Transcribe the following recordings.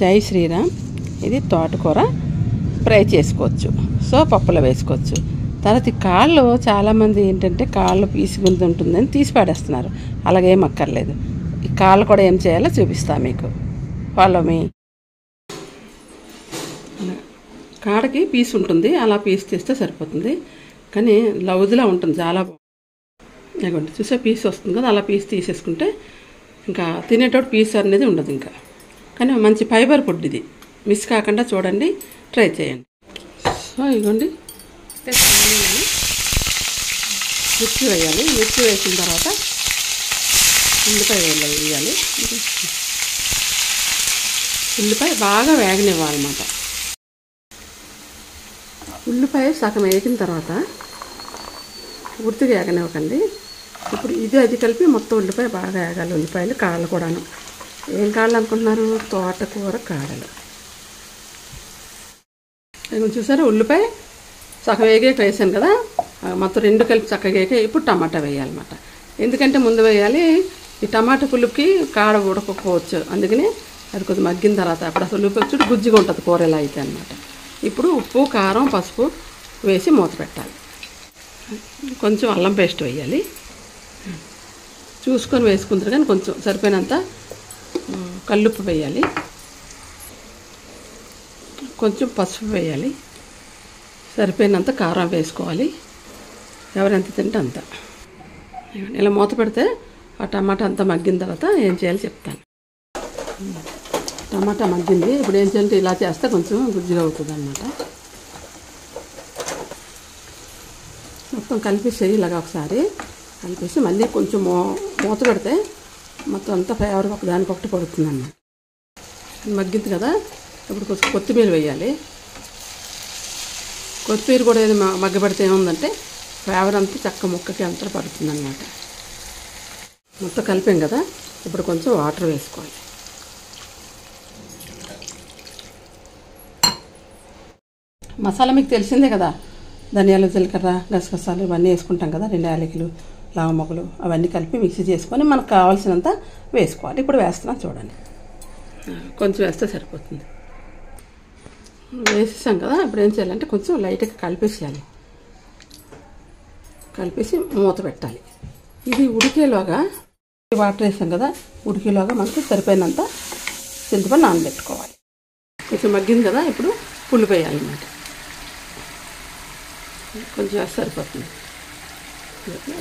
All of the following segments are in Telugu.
జై శ్రీరామ్. ఇది తోటకూర ఫ్రై చేసుకోవచ్చు. సో పప్పులో వేసుకోవచ్చు. తర్వాత ఈ కాళ్ళు చాలామంది ఏంటంటే కాళ్ళు పీసు గుంత ఉంటుందని తీసి పాడేస్తున్నారు. అలాగేం అక్కర్లేదు. ఈ కాళ్ళు కూడా ఏం చేయాలో చూపిస్తా మీకు. Follow me. కాడకి పీసు ఉంటుంది, అలా పీసు తీస్తే సరిపోతుంది. కానీ లౌజులా ఉంటుంది, చాలా బాగుంది. చూసే పీస్ వస్తుంది కదా, అలా పీస్ తీసేసుకుంటే ఇంకా తినేటప్పుడు పీస్ అనేది ఉండదు ఇంకా. కానీ మంచి ఫైబర్ ఫుడ్ ఇది, మిస్ కాకుండా చూడండి, ట్రై చేయండి. సో ఇదిగోండి, మిర్చి వేయాలి. మిర్చి వేసిన తర్వాత ఉల్లిపాయ వేయాలి. ఉల్లిపాయ బాగా వేగనివ్వాలన్నమాట. ఉల్లిపాయ సగం వేగిన తర్వాత పూర్తిగా వేగనివ్వకండి. ఇప్పుడు ఇది అది కలిపి మొత్తం ఉల్లిపాయ బాగా వేగాలి. ఉల్లిపాయలు కాళ్ళు కూడాను. ఏం కాళ్ళు అనుకుంటున్నారు? తోటకూర కాడలు. చూసారా, ఉల్లిపాయ సగం వేగాక వేసాను కదా, మొత్తం రెండు కలిపి చక్కగా వేగాక ఇప్పుడు టమాటా వేయాలన్నమాట. ఎందుకంటే ముందు వేయాలి, ఈ టమాటా పులుపుకి కాడ ఉడకపోవచ్చు. అందుకని అది కొద్దిగా మగ్గిన తర్వాత అప్పుడు అసలు ఉల్లిపాయ చూడు గుజ్జుగా ఉంటుంది కూర ఎలా అయితే అనమాట. ఇప్పుడు ఉప్పు, కారం, పసుపు వేసి మూత పెట్టాలి. కొంచెం అల్లం పేస్ట్ వేయాలి. చూసుకొని వేసుకుంటారు, కానీ కొంచెం సరిపోయినంత కల్లుప్పు వేయాలి. కొంచెం పసుపు వేయాలి. సరిపోయినంత కారం వేసుకోవాలి. ఎవరెంత తింటే అంత. ఇలా మూత పెడితే ఆ టమాటా అంతా మగ్గిన తర్వాత ఏం చేయాలో చెప్తాను. టమాటా మగ్గింది. ఇప్పుడు ఏం చేయాలంటే ఇలా చేస్తే కొంచెం గుజ్జుగా అవుతుంది అన్నమాట. మొత్తం కలిపేసేయి. ఇలాగ ఒకసారి కలిపేసి మళ్ళీ కొంచెం మూత పెడితే మొత్తం అంతా ఫ్లేవర్ ఒకదానికొకటి పడుతుంది అన్నమాట. మగ్గింది కదా, ఇప్పుడు కొంచెం కొత్తిమీర వేయాలి. కొత్తిమీర కూడా ఏది మగ్గబెడితే ఏముందంటే ఫ్లేవర్ అంతా చక్క ముక్కకి అంతా పడుతుంది అన్నమాట. మొత్తం కలిపాం కదా, ఇప్పుడు కొంచెం వాటర్ వేసుకోవాలి. మసాలా మీకు తెలిసిందే కదా, ధనియాలు, జీలకర్ర, గసగసాలు ఇవన్నీ వేసుకుంటాం కదా, 2 యాలకులు, లవంగములు అవన్నీ కలిపి మిక్సీ చేసుకొని మనకు కావాల్సినంత వేసుకోవాలి. ఇప్పుడు వేస్తున్నాం చూడండి, కొంచెం వేస్తే సరిపోతుంది. వేసేసాం కదా, ఇప్పుడు ఏం చేయాలంటే కొంచెం లైట్గా కలిపేసేయాలి. కలిపేసి మూత పెట్టాలి. ఇది ఉడికేలోగా వాటర్ వేసాం కదా, ఉడికేలోగా మనకు సరిపోయినంత చింతపండు నానబెట్టుకోవాలి. కొంచెం మగ్గింది కదా, ఇప్పుడు పులుపు వేయాలన్నమాట. కొంచెం వేస్తే సరిపోతుంది.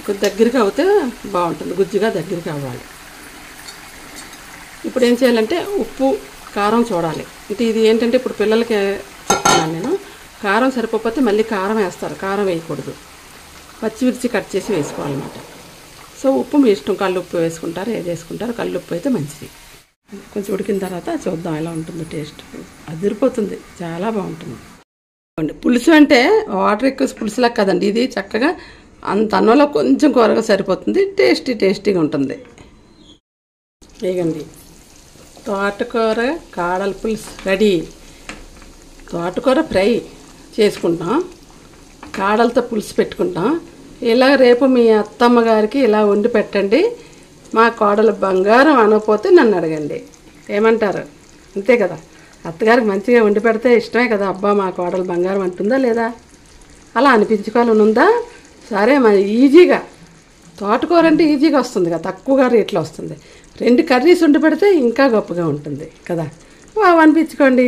కొంచెం దగ్గరగా అవుతే బాగుంటుంది, గుజ్జుగా దగ్గరగా అవ్వాలి. ఇప్పుడు ఏం చేయాలంటే ఉప్పు, కారం చూడాలి. అంటే ఇది ఏంటంటే ఇప్పుడు పిల్లలకి చెప్తున్నాను నేను, కారం సరిపోతే మళ్ళీ కారం వేస్తారు. కారం వేయకూడదు, పచ్చిమిర్చి కట్ చేసి వేసుకోవాలన్నమాట. సో ఉప్పు మీ ఇష్టం, కల్లుప్పు వేసుకుంటారు, ఏది వేసుకుంటారు. కల్లుప్పు అయితే మంచిది. కొంచెం ఉడికిన తర్వాత చూద్దాం ఎలా ఉంటుందో. టేస్ట్ అదిరిపోతుంది, చాలా బాగుంటుంది. పులుసు అంటే వాటర్ ఎక్కువ పులుసులా కదండి, ఇది చక్కగా అంత అన్నంలో కొంచెం కూరగా సరిపోతుంది. టేస్టీగా ఉంటుంది. ఇగండి, తోటకూర కాడల పులుసు రెడీ. తోటకూర ఫ్రై చేసుకుంటాం, కాడలతో పులుసు పెట్టుకుంటాం. ఇలా రేపు మీ అత్తమ్మ గారికి ఇలా వండి పెట్టండి. మా కోడలు బంగారం అనకపోతే నన్ను అడగండి. ఏమంటారు? అంతే కదా, అత్తగారికి మంచిగా వండి పెడితే ఇష్టమే కదా. అబ్బా మా కోడలు బంగారం అంటుందా లేదా, అలా అనిపించుకోవాలని ఉందా? సరే, మరి ఈజీగా తోటకూర అంటే ఈజీగా వస్తుంది కదా, తక్కువగా రేట్లో వస్తుంది. 2 కర్రీస్ వండి పెడితే ఇంకా గొప్పగా ఉంటుంది కదా. అనిపించుకోండి.